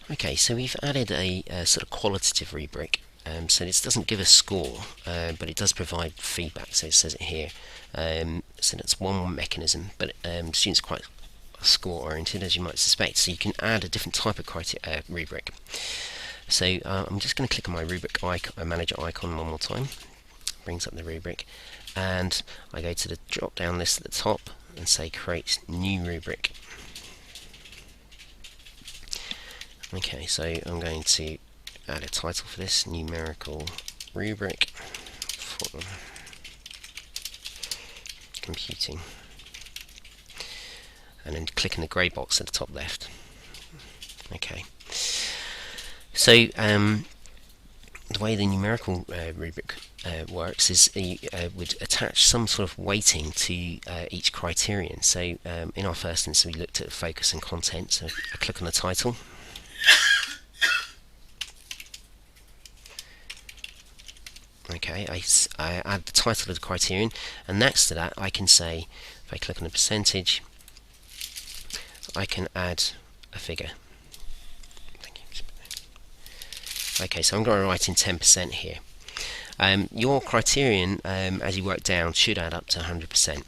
Okay, so we've added a sort of qualitative rubric. So this doesn't give a score, but it does provide feedback. So it says it here. So that's one mechanism, but students are quite score-oriented, as you might suspect. So you can add a different type of rubric. So I'm just going to click on my rubric manager icon one more time. Brings up the rubric, and I go to the drop-down list at the top and say create new rubric. Okay, so I'm going to add a title for this, numerical rubric for computing, and then click in the grey box at the top left. Okay, so the way the numerical rubric works is you would attach some sort of weighting to each criterion. So in our first instance we looked at focus and content, so I click on the title. Okay, I add the title of the criterion, and next to that I can say, if I click on the percentage, I can add a figure. Thank you. Okay, so I'm going to write in 10% here. Your criterion, as you work down, should add up to 100%.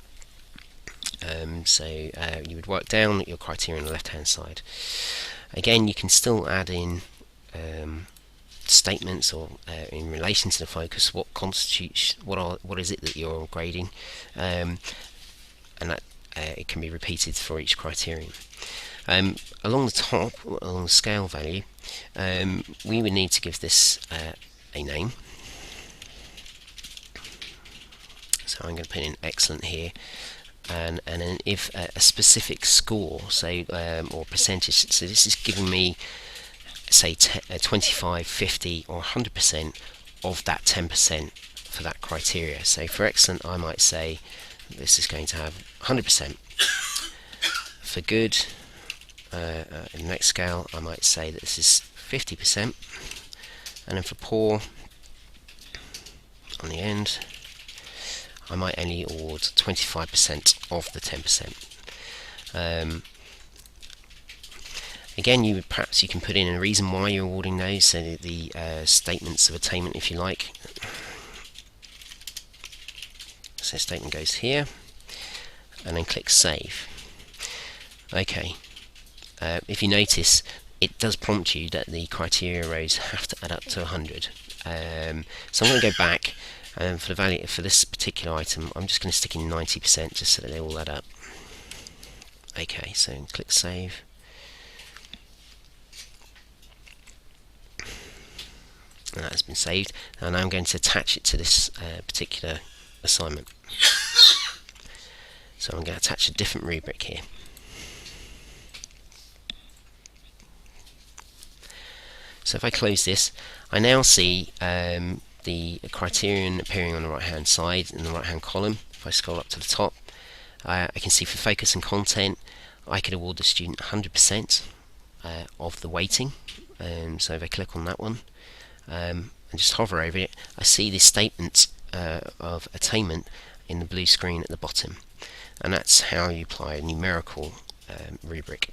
So you would work down your criterion on the left hand side. Again, you can still add in statements or in relation to the focus, what constitutes, what is it that you're grading, and that it can be repeated for each criterion. Along the top, along the scale value, we would need to give this a name. So I'm going to put in excellent here, and then if a specific score, say or percentage, so this is giving me say 25, 50 or 100% of that 10% for that criteria. So for excellent I might say this is going to have 100%. For good, in the next scale I might say that this is 50%, and then for poor on the end I might only award 25% of the 10%. Again, you can put in a reason why you're awarding those, so the statements of attainment, if you like. So statement goes here, and then click save. Okay. If you notice, it does prompt you that the criteria rows have to add up to 100. So I'm going to go back, and for the value for this particular item, I'm just going to stick in 90% just so that they all add up. Okay, so click save. And that has been saved, and now I'm going to attach it to this particular assignment. So I'm going to attach a different rubric here. So if I close this, I now see the criterion appearing on the right hand side in the right hand column. If I scroll up to the top, I can see for focus and content I could award the student 100% of the weighting. So if I click on that one and just hover over it, I see the statement of attainment in the blue screen at the bottom, and that's how you apply a numerical rubric.